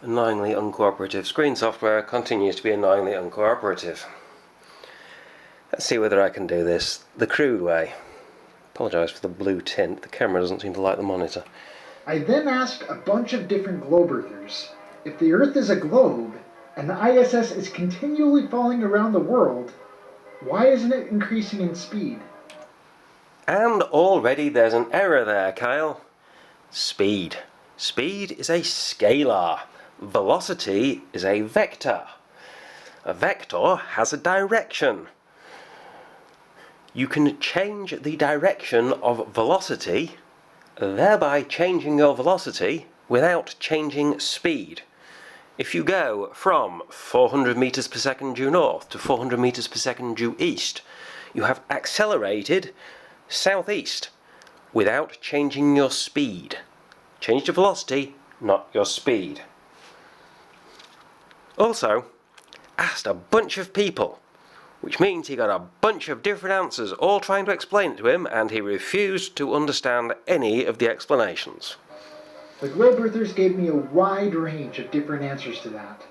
Annoyingly uncooperative screen software continues to be annoyingly uncooperative. Let's see whether I can do this the crude way. Apologise for the blue tint, the camera doesn't seem to like the monitor. I then asked a bunch of different globe earthers, if the Earth is a globe and the ISS is continually falling around the world, why isn't it increasing in speed? And already there's an error there, Kyle. Speed. Speed is a scalar. Velocity is a vector. A vector has a direction. You can change the direction of velocity, thereby changing your velocity without changing speed. If you go from 400 meters per second due north to 400 meters per second due east, you have accelerated southeast without changing your speed. Change your velocity, not your speed. Also, asked a bunch of people, which means he got a bunch of different answers all trying to explain it to him, and he refused to understand any of the explanations. The globe earthers gave me a wide range of different answers to that.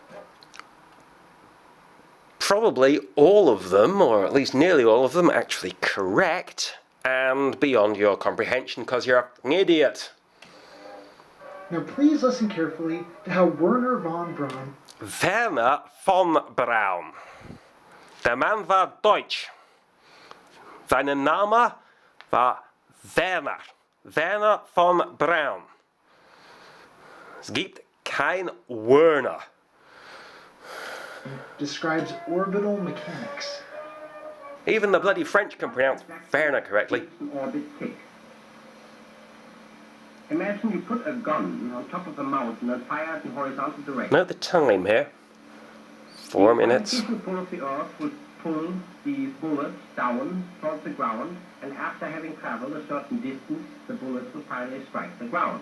Probably all of them, or at least nearly all of them, actually correct and beyond your comprehension because you're an idiot. Now please listen carefully to how Werner von Braun... Werner von Braun. Der Mann war Deutsch. Sein Name war Werner. Werner von Braun. Es gibt kein Werner. describes orbital mechanics. Even the bloody French can pronounce Werner correctly. Orbit tick. Imagine you put a gun on top of a mountain and fire it in horizontal direction. Note the time here. 4 minutes. The pull of the Earth would pull the bullets down towards the ground, and after having traveled a certain distance, the bullets will finally strike the ground.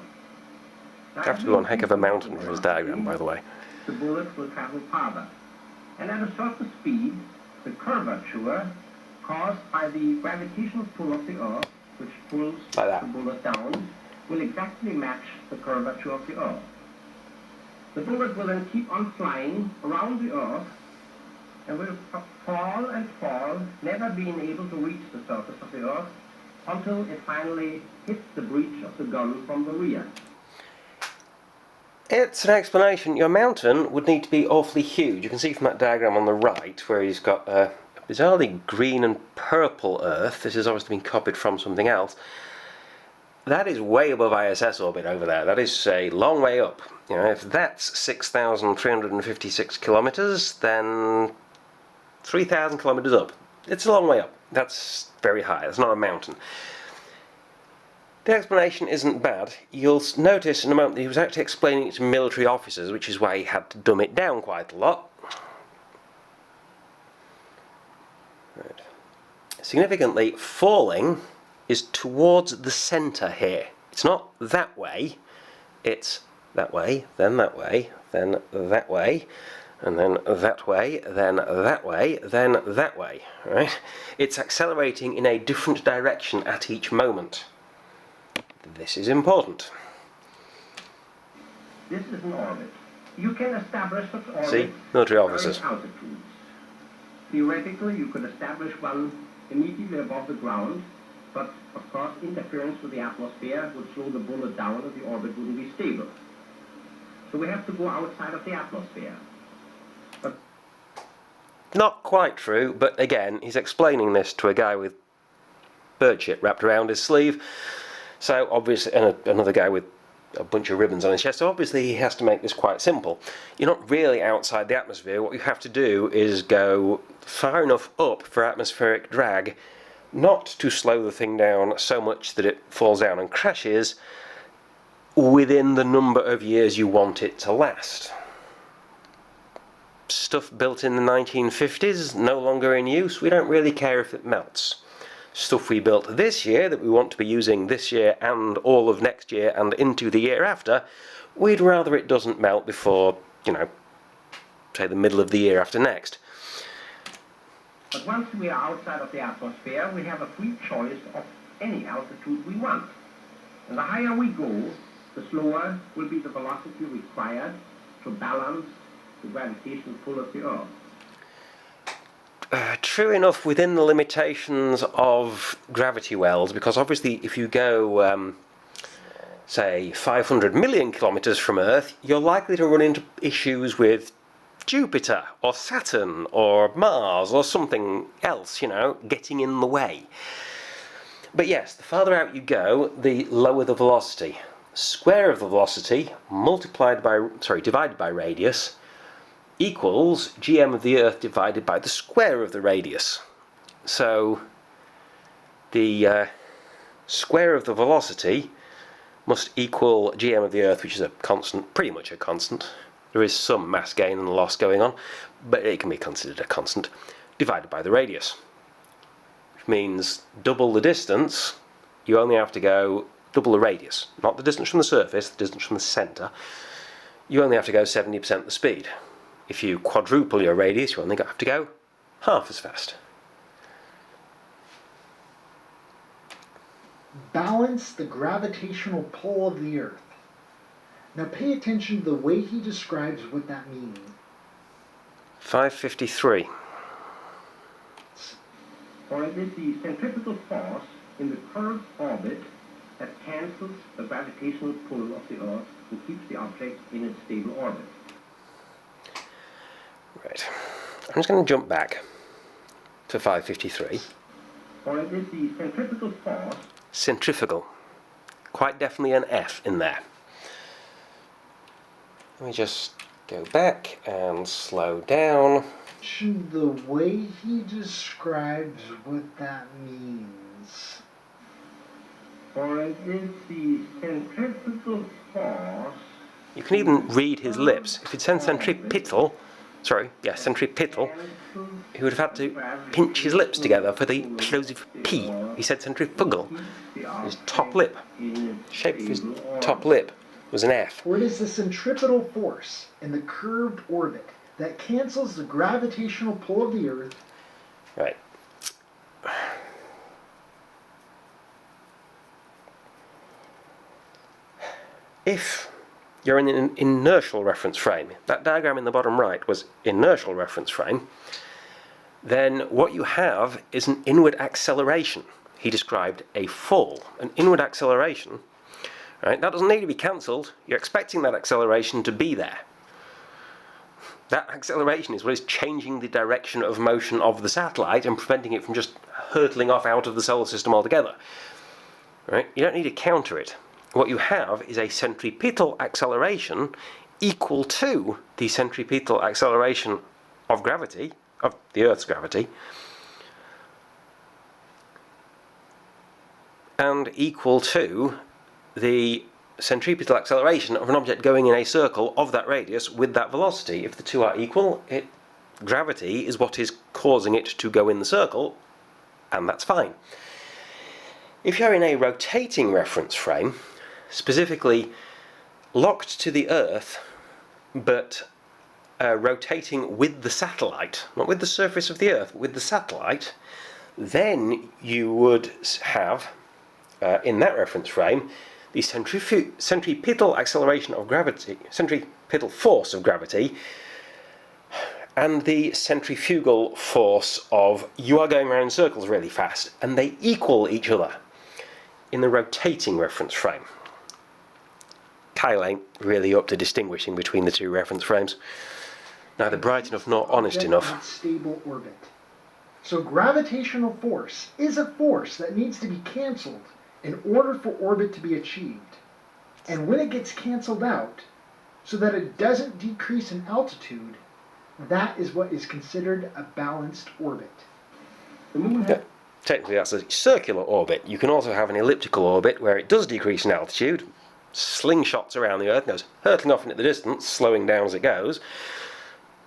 Have to be one heck of a mountain for his diagram, by the way. The bullets will travel farther. And at a certain speed, the curvature caused by the gravitational pull of the Earth, which pulls like the bullet down, will exactly match the curvature of the Earth. The bullet will then keep on flying around the Earth and will fall and fall, never being able to reach the surface of the Earth until it finally hits the breech of the gun from the rear. It's an explanation. Your mountain would need to be awfully huge. You can see from that diagram on the right where he's got a bizarrely green and purple Earth. This has obviously been copied from something else. That is way above ISS orbit over there. That is a long way up. You know, if that's 6,356 kilometers, then 3,000 kilometers up. It's a long way up. That's very high. That's not a mountain. The explanation isn't bad. You'll notice in a moment that he was actually explaining it to military officers, which is why he had to dumb it down quite a lot. Right. Significantly, falling is towards the centre here. It's not that way. It's that way, then that way, then that way, and then that way, then that way, then that way. Right? It's accelerating in a different direction at each moment. This is important. This is an orbit. You can establish such orbits. See, military officers. At various altitudes. Theoretically, you could establish one immediately above the ground, but of course interference with the atmosphere would slow the bullet down and the orbit wouldn't be stable. So we have to go outside of the atmosphere. But not quite true, but again, he's explaining this to a guy with bird shit wrapped around his sleeve. So obviously, and another guy with a bunch of ribbons on his chest, so obviously he has to make this quite simple. You're not really outside the atmosphere. What you have to do is go far enough up for atmospheric drag, not to slow the thing down so much that it falls down and crashes, within the number of years you want it to last. Stuff built in the 1950s, no longer in use, we don't really care if it melts. Stuff we built this year that we want to be using this year and all of next year and into the year after, we'd rather it doesn't melt before, you know, say the middle of the year after next. But once we are outside of the atmosphere, we have a free choice of any altitude we want. And the higher we go, the slower will be the velocity required to balance the gravitational pull of the Earth. True enough within the limitations of gravity wells, because obviously if you go, say, 500 million kilometres from Earth, you're likely to run into issues with Jupiter or Saturn or Mars or something else, you know, getting in the way. But yes, the farther out you go, the lower the velocity. Square of the velocity divided by radius equals gm of the Earth divided by the square of the radius. So the square of the velocity must equal gm of the Earth, which is a constant, pretty much a constant. There is some mass gain and loss going on, but it can be considered a constant, divided by the radius. Which means double the distance, you only have to go double the radius. Not the distance from the surface, the distance from the centre. You only have to go 70% the speed. If you quadruple your radius, you only have to go half as fast. Balance the gravitational pull of the Earth. Now pay attention to the way he describes what that means. 553. For it is the centrifugal force in the curved orbit that cancels the gravitational pull of the Earth and keeps the object in its stable orbit. Right. I'm just going to jump back to 553. For it is the centrifugal force. Centrifugal. Quite definitely an F in there. Let me just go back and slow down. The way he describes what that means. For it is the centrifugal force. You can even read his lips. If it said centripetal, he would have had to pinch his lips together for the plosive P. He said centrifugal. His top lip, shape of his top lip was an F. For it is the centripetal force in the curved orbit that cancels the gravitational pull of the Earth. Right. If you're in an inertial reference frame, that diagram in the bottom right was inertial reference frame, then what you have is an inward acceleration. He described a fall, an inward acceleration. Right? That doesn't need to be cancelled. You're expecting that acceleration to be there. That acceleration is what is changing the direction of motion of the satellite and preventing it from just hurtling off out of the solar system altogether. Right? You don't need to counter it. What you have is a centripetal acceleration equal to the centripetal acceleration of gravity, of the Earth's gravity, and equal to the centripetal acceleration of an object going in a circle of that radius with that velocity. If the two are equal, gravity is what is causing it to go in the circle, and that's fine. If you're in a rotating reference frame, specifically locked to the Earth, but rotating with the satellite, not with the surface of the Earth, but with the satellite, then you would have, in that reference frame, the centripetal acceleration of gravity, centripetal force of gravity, and the centrifugal force of you are going around in circles really fast, and they equal each other in the rotating reference frame. Kyle ain't really up to distinguishing between the two reference frames. Neither bright enough nor honest enough. Stable orbit. So gravitational force is a force that needs to be cancelled in order for orbit to be achieved. And when it gets cancelled out, so that it doesn't decrease in altitude, that is what is considered a balanced orbit. Technically that's a circular orbit. You can also have an elliptical orbit where it does decrease in altitude, slingshots around the Earth, goes hurtling off into the distance, slowing down as it goes,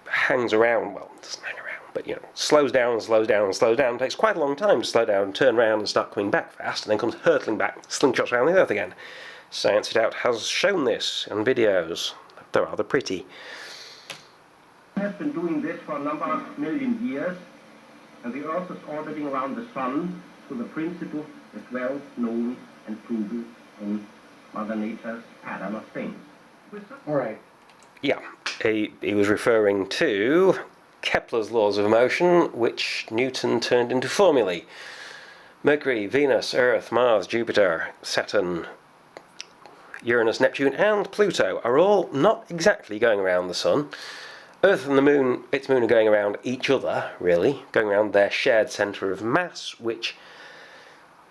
hangs around, well, doesn't hang around, but you know, slows down and slows down and slows down, takes quite a long time to slow down, turn around and start coming back fast, and then comes hurtling back, slingshots around the Earth again. Science It Out has shown this in videos. They're rather pretty. Has been doing this for a number of million years, and the Earth is orbiting around the Sun, so the principle is well known and proven in Mother Nature's pattern of things. Alright. Yeah. he was referring to Kepler's laws of motion, which Newton turned into formulae. Mercury, Venus, Earth, Mars, Jupiter, Saturn, Uranus, Neptune and Pluto are all not exactly going around the Sun. Earth and the Moon, its moon, are going around each other, really, going around their shared centre of mass, which,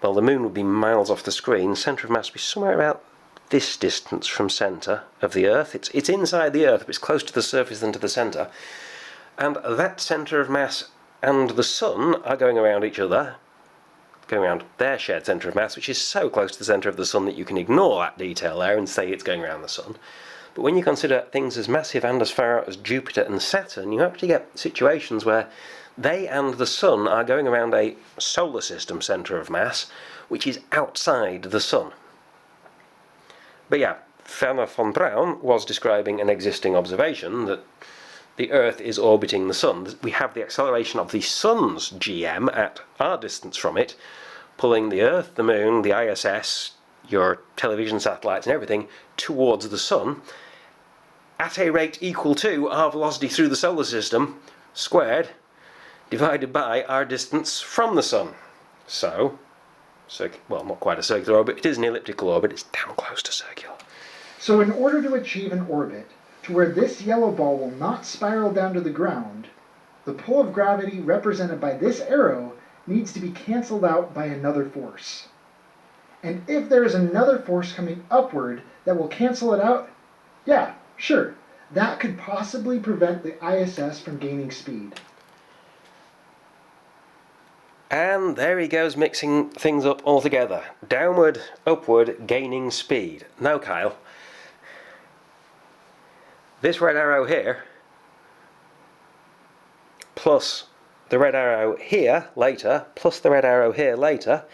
well, the Moon would be miles off the screen. Centre of mass would be somewhere about this distance from centre of the Earth. It's inside the Earth, but it's closer to the surface than to the centre. And that centre of mass and the Sun are going around each other, going around their shared centre of mass, which is so close to the centre of the Sun that you can ignore that detail there and say it's going around the Sun. But when you consider things as massive and as far as Jupiter and Saturn, you actually get situations where they and the Sun are going around a solar system centre of mass, which is outside the Sun. But yeah, Werner von Braun was describing an existing observation that the Earth is orbiting the Sun. We have the acceleration of the Sun's GM at our distance from it, pulling the Earth, the Moon, the ISS, your television satellites and everything towards the Sun at a rate equal to our velocity through the solar system squared divided by our distance from the Sun. So, well, not quite a circular orbit, it is an elliptical orbit, it's damn close to circular. So in order to achieve an orbit to where this yellow ball will not spiral down to the ground, the pull of gravity represented by this arrow needs to be cancelled out by another force. And if there is another force coming upward that will cancel it out, yeah, sure, that could possibly prevent the ISS from gaining speed. And there he goes mixing things up altogether. Downward, upward, gaining speed. No, Kyle. This red arrow here, plus the red arrow here later, plus the red arrow here later,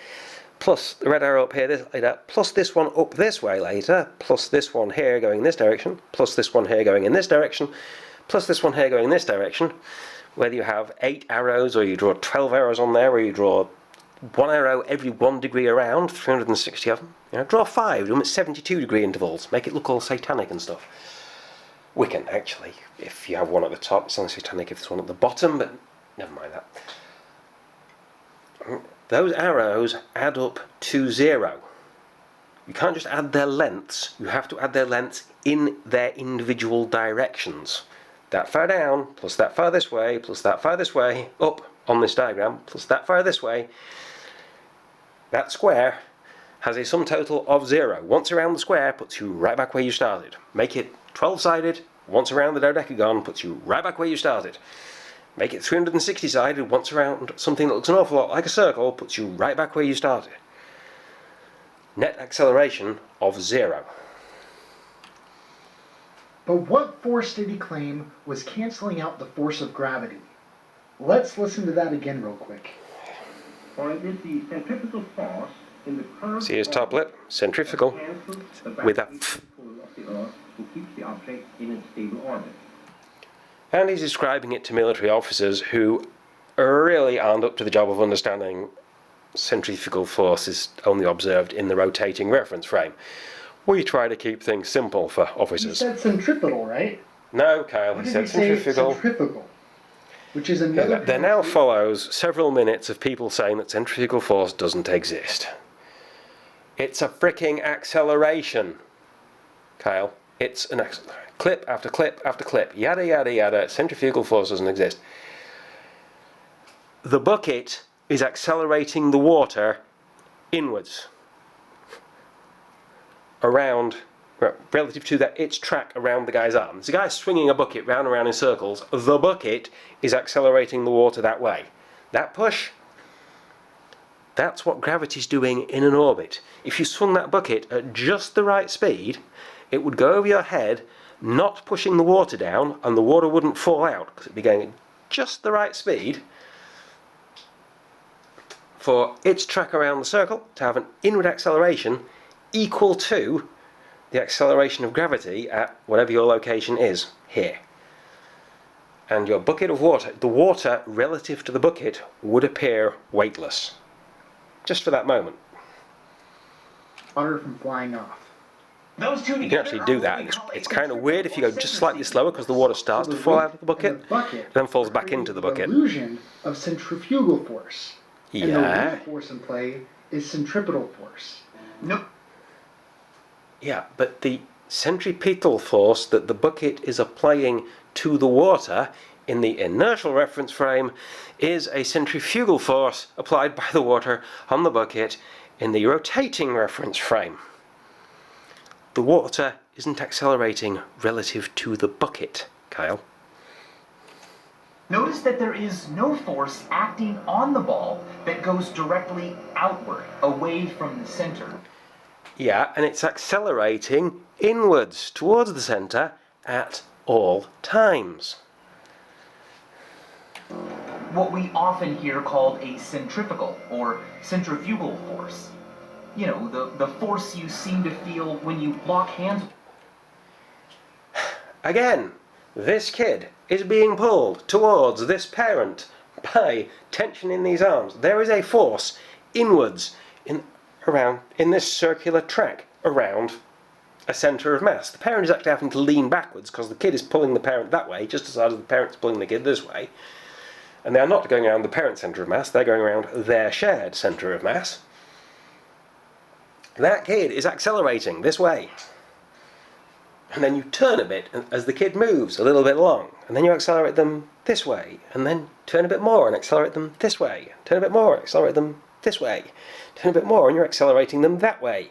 plus the red arrow up here this later, plus this one up this way later, plus this one here going in this direction, plus this one here going in this direction, plus this one here going in this direction. Whether you have 8 arrows or you draw 12 arrows on there, or you draw 1 arrow every 1 degree around, 360 of them. You know, draw 5, do them at 72 degree intervals, make it look all satanic and stuff. Wiccan, actually. If you have one at the top, it's only satanic if there's one at the bottom, but never mind that. Those arrows add up to 0. You can't just add their lengths, you have to add their lengths in their individual directions. That far down, plus that far this way, plus that far this way, up on this diagram, plus that far this way. That square has a sum total of 0. Once around the square puts you right back where you started. Make it 12-sided, once around the dodecagon puts you right back where you started. Make it 360-sided, once around something that looks an awful lot like a circle puts you right back where you started. Net acceleration of 0. But what force did he claim was cancelling out the force of gravity? Let's listen to that again real quick. For it is the centrifugal force in the curved See his top lip? Centrifugal. With that. pull of the Earth to keep the object in its stable orbit. And he's describing it to military officers who really aren't up to the job of understanding centrifugal force is only observed in the rotating reference frame. We try to keep things simple for You officers. said centripetal, right? No, Kyle, What he did said you say? centrifugal. Centrifugal. Which is another... There now follows several minutes of people saying that centrifugal force doesn't exist. It's a fricking acceleration, Kyle. It's an clip after clip after clip. Yada yada yada. Centrifugal force doesn't exist. The bucket is accelerating the water inwards. Around, relative to that, its track around the guy's arm. There's a guy swinging a bucket round and round in circles. The bucket is accelerating the water that way. That push, that's what gravity's doing in an orbit. If you swung that bucket at just the right speed, it would go over your head, not pushing the water down, and the water wouldn't fall out, because it'd be going at just the right speed for its track around the circle to have an inward acceleration equal to the acceleration of gravity at whatever your location is, here. And your bucket of water, the water relative to the bucket, would appear weightless. Just for that moment. Water from flying off. Those two You can actually do that, and it's kind of weird if you go just slightly slower because the water starts to fall out of the bucket and then falls back into the bucket. Illusion of centrifugal force. And the Yeah. real force in play is centripetal force. Nope. Yeah, but the centripetal force that the bucket is applying to the water in the inertial reference frame is a centrifugal force applied by the water on the bucket in the rotating reference frame. The water isn't accelerating relative to the bucket, Kyle. Notice that there is no force acting on the ball that goes directly outward, away from the center. Yeah, and it's accelerating inwards towards the centre at all times. What we often hear called a centrifugal or centrifugal force. You know, the force you seem to feel when you lock hands. Again, this kid is being pulled towards this parent by tension in these arms. There is a force inwards in this circular track around a centre of mass. The parent is actually having to lean backwards because the kid is pulling the parent that way, just as hard as the parent's pulling the kid this way. And they are not going around the parent centre of mass, they're going around their shared centre of mass. That kid is accelerating this way. And then you turn a bit as the kid moves a little bit along. And then you accelerate them this way. And then turn a bit more and accelerate them this way. Turn a bit more and accelerate them this way. Turn a bit more and you're accelerating them that way.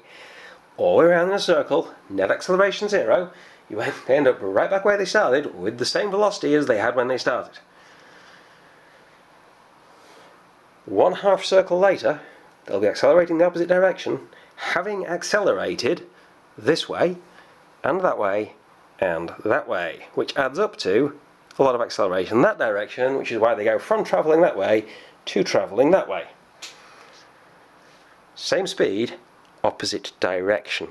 All the way around in a circle, net acceleration 0. You end up right back where they started with the same velocity as they had when they started. 1/2 circle later, they'll be accelerating the opposite direction, having accelerated this way, and that way, and that way, which adds up to a lot of acceleration in that direction, which is why they go from travelling that way to travelling that way. Same speed, opposite direction.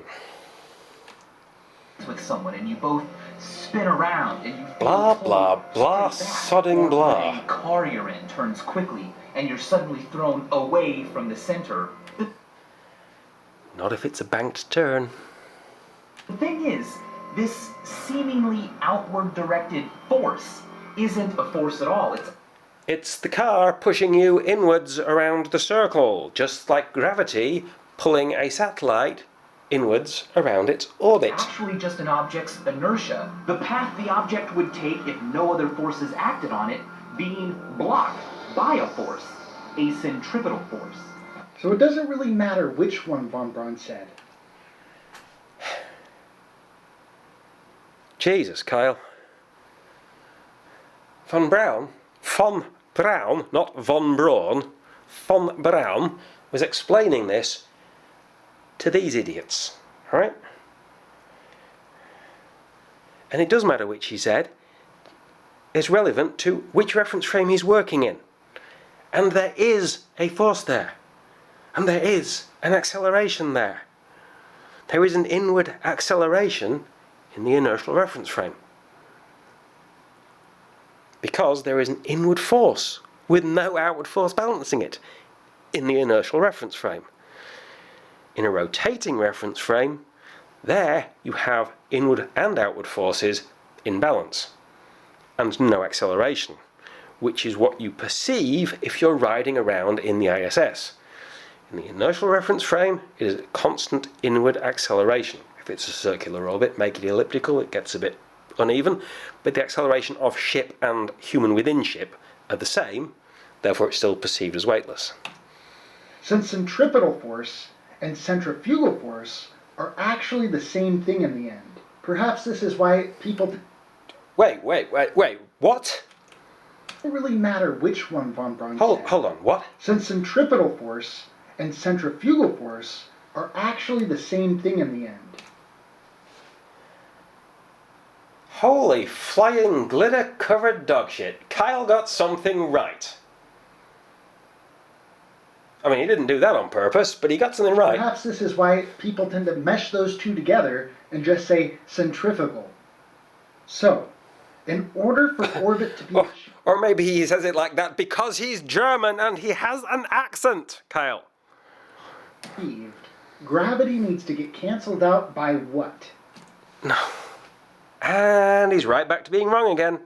With someone and you both spin around and you feel Blah, pulled blah, blah, straight back. sodding Or blah. when a car you're in turns quickly and you're suddenly thrown away from the center. Not if it's a banked turn. The thing is, this seemingly outward directed force isn't a force at all. It's the car pushing you inwards around the circle, just like gravity pulling a satellite inwards around its orbit. Actually just an object's inertia, the path the object would take if no other forces acted on it, being blocked by a force, a centripetal force. So it doesn't really matter which one von Braun said. Jesus, Kyle. Von Braun, not von Braun, von Braun was explaining this to these idiots, right? And it does matter which he said. It's relevant to which reference frame he's working in. And there is a force there. And there is an acceleration there. There is an inward acceleration in the inertial reference frame. Because there is an inward force with no outward force balancing it in the inertial reference frame. In a rotating reference frame, there you have inward and outward forces in balance and no acceleration, which is what you perceive if you're riding around in the ISS. In the inertial reference frame, it is a constant inward acceleration. If it's a circular orbit, make it elliptical, it gets a bit uneven, but the acceleration of ship and human within ship are the same, therefore it's still perceived as weightless. Since centripetal force and centrifugal force are actually the same thing in the end. Perhaps this is why people... Wait, what? It doesn't really matter which one von Braun Hold said. on, what? Since centripetal force and centrifugal force are actually the same thing in the end. Holy flying glitter-covered dog shit. Kyle got something right. I mean, he didn't do that on purpose, but he got something right. Perhaps this is why people tend to mesh those two together and just say centrifugal. So, in order for orbit to be Or maybe he says it like that because he's German and he has an accent, Kyle. achieved, gravity needs to get cancelled out by what? No. And he's right back to being wrong again.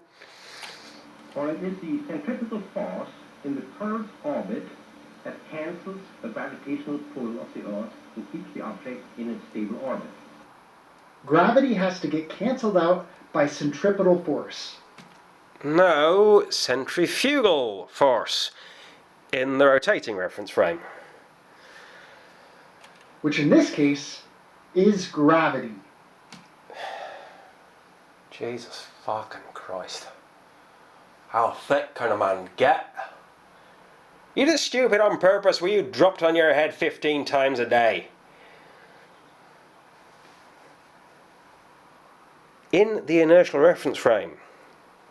For it is the centripetal force in the curved orbit that cancels the gravitational pull of the Earth and keeps the object in its stable orbit. Gravity has to get cancelled out by centripetal force. No, centrifugal force in the rotating reference frame. Which in this case is gravity. Jesus fucking Christ. How thick can a man get? You just stupid on purpose, were you dropped on your head 15 times a day? In the inertial reference frame,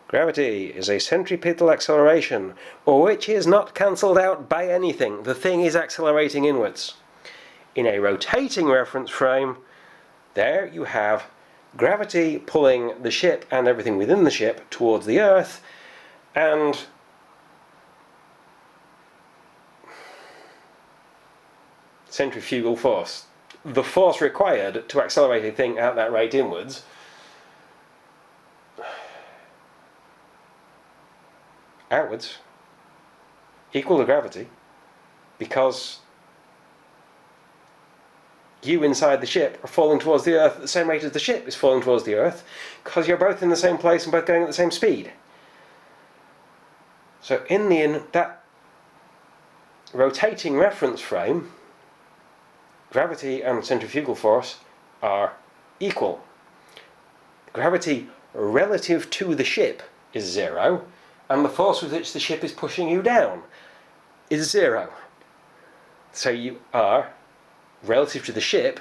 gravity is a centripetal acceleration, which is not cancelled out by anything. The thing is accelerating inwards. In a rotating reference frame, there you have gravity pulling the ship and everything within the ship towards the Earth, and centrifugal force. The force required to accelerate a thing at that rate inwards outwards equal to gravity, because you inside the ship are falling towards the Earth at the same rate as the ship is falling towards the Earth, because you're both in the same place and both going at the same speed. So in that rotating reference frame, gravity and centrifugal force are equal. Gravity relative to the ship is 0, and the force with which the ship is pushing you down is 0. So you are, relative to the ship,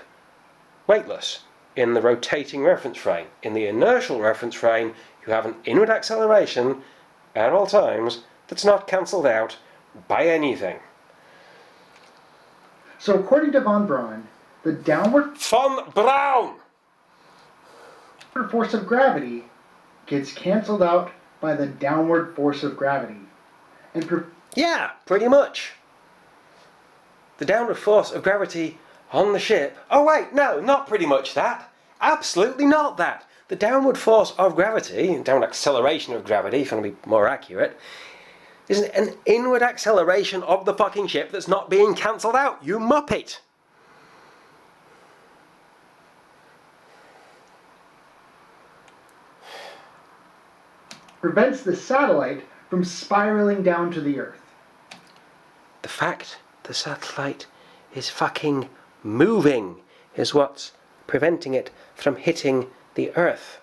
weightless in the rotating reference frame. In the inertial reference frame, you have an inward acceleration at all times that's not cancelled out by anything. So according to von Braun, the downward Von Braun! force of gravity gets cancelled out by the downward force of gravity. And Yeah, pretty much. The downward force of gravity on the ship... Oh wait, no, not pretty much that. Absolutely not that. The downward force of gravity, downward acceleration of gravity, if you want to be more accurate, is an inward acceleration of the fucking ship that's not being cancelled out, you muppet. prevents the satellite from spiraling down to the Earth. The fact the satellite is fucking moving is what's preventing it from hitting the Earth.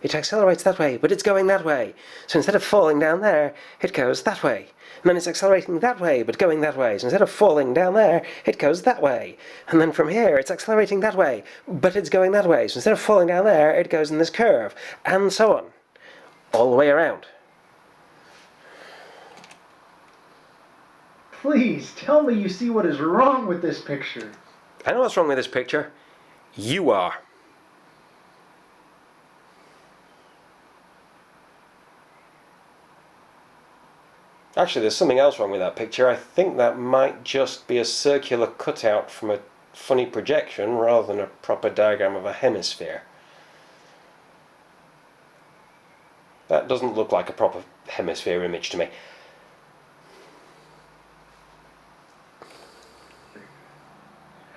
It accelerates that way, but it's going that way. So instead of falling down there, it goes that way. And then it's accelerating that way, but going that way. So instead of falling down there, it goes that way. And then from here, it's accelerating that way, but it's going that way. So instead of falling down there, it goes in this curve, and so on. All the way around. Please tell me you see what is wrong with this picture. I know what's wrong with this picture. You are. Actually, there's something else wrong with that picture. I think that might just be a circular cutout from a funny projection rather than a proper diagram of a hemisphere. That doesn't look like a proper hemisphere image to me.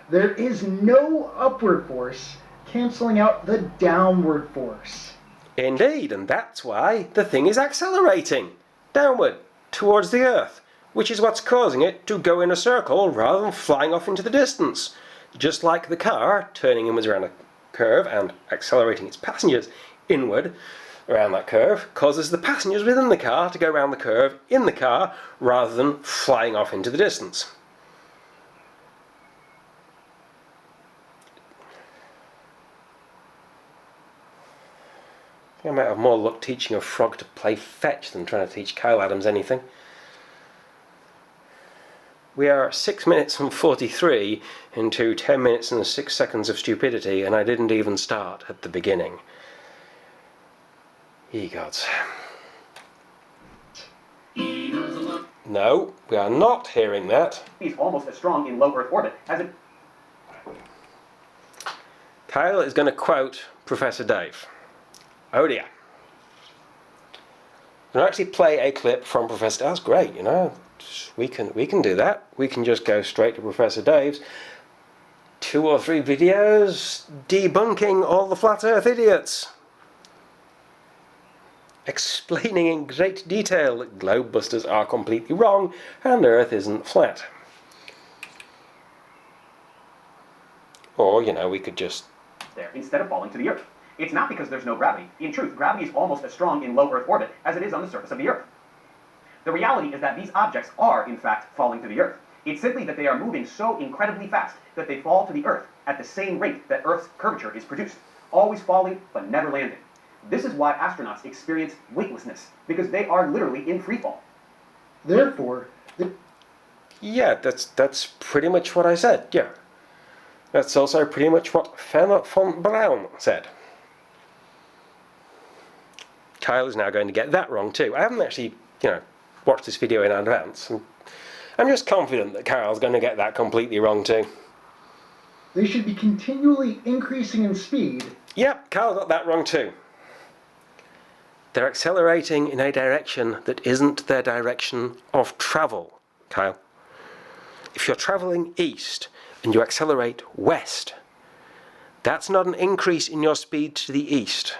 There is no upward force cancelling out the downward force. Indeed, and that's why the thing is accelerating downward towards the Earth, which is what's causing it to go in a circle rather than flying off into the distance. Just like the car turning inwards around a curve and accelerating its passengers inward around that curve causes the passengers within the car to go around the curve in the car rather than flying off into the distance. I might have more luck teaching a frog to play fetch than trying to teach Kyle Adams anything. We are 6 minutes and 43 into 10 minutes and 6 seconds of stupidity, and I didn't even start at the beginning. Ye gods. No, we are not hearing that. He's almost as strong in low Earth orbit as it Kyle is going to quote Professor Dave. Oh dear. I'm going to actually play a clip from Professor. That's great, you know. We can do that. We can just go straight to Professor Dave's 2 or 3 videos debunking all the flat earth idiots. Explaining in great detail that globebusters are completely wrong and Earth isn't flat. Or, you know, we could just... there instead of falling to the Earth. It's not because there's no gravity. In truth, gravity is almost as strong in low Earth orbit as it is on the surface of the Earth. The reality is that these objects are, in fact, falling to the Earth. It's simply that they are moving so incredibly fast that they fall to the Earth at the same rate that Earth's curvature is produced, always falling but never landing. This is why astronauts experience weightlessness, because they are literally in free fall. Therefore, Yeah, that's pretty much what I said, yeah. That's also pretty much what Fenner von Braun said. Kyle is now going to get that wrong too. I haven't actually, you know, watched this video in advance. I'm just confident that Kyle's going to get that completely wrong too. they should be continually increasing in speed. Yep, Kyle got that wrong too. They're accelerating in a direction that isn't their direction of travel, Kyle. If you're travelling east and you accelerate west, that's not an increase in your speed to the east.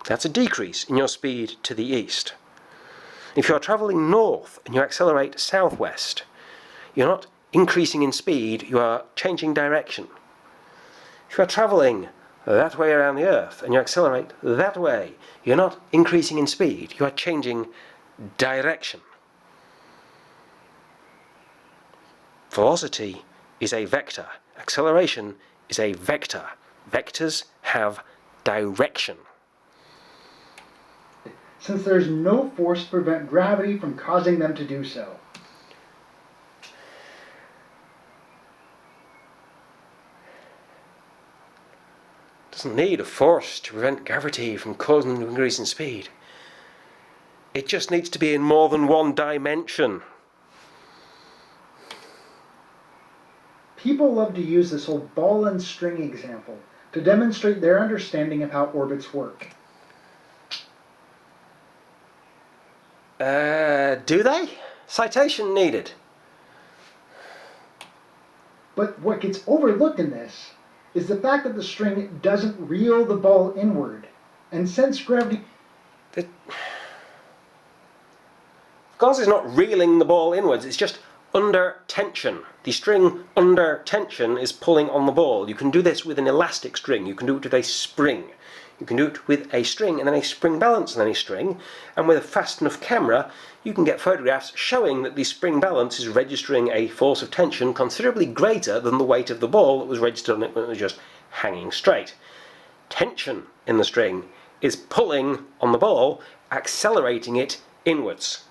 That's a decrease in your speed to the east. If you're travelling north and you accelerate southwest, you're not increasing in speed, you are changing direction. If you're travelling that way around the Earth and you accelerate that way, you're not increasing in speed, you are changing direction. Velocity is a vector. Acceleration is a vector. Vectors have direction. Since there's no force to prevent gravity from causing them to do so. Doesn't need a force to prevent gravity from causing them to increase in speed. It just needs to be in more than one dimension. People love to use this whole ball and string example to demonstrate their understanding of how orbits work. Do they? Citation needed. But what gets overlooked in this is the fact that the string doesn't reel the ball inward. And since gravity... Of course it's not reeling the ball inwards, it's just under tension. The string under tension is pulling on the ball. You can do this with an elastic string, you can do it with a spring. You can do it with a string and then a spring balance and then a string, and with a fast enough camera you can get photographs showing that the spring balance is registering a force of tension considerably greater than the weight of the ball that was registered on it when it was just hanging straight. Tension in the string is pulling on the ball, accelerating it inwards.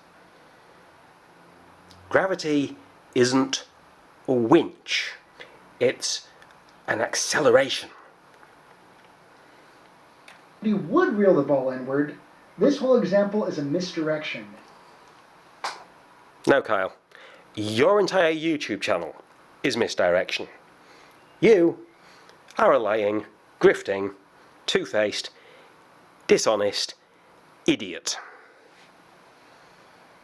Gravity isn't a winch, it's an acceleration. If you would reel the ball inward, this whole example is a misdirection. No, Kyle. Your entire YouTube channel is misdirection. You are a lying, grifting, two-faced, dishonest idiot.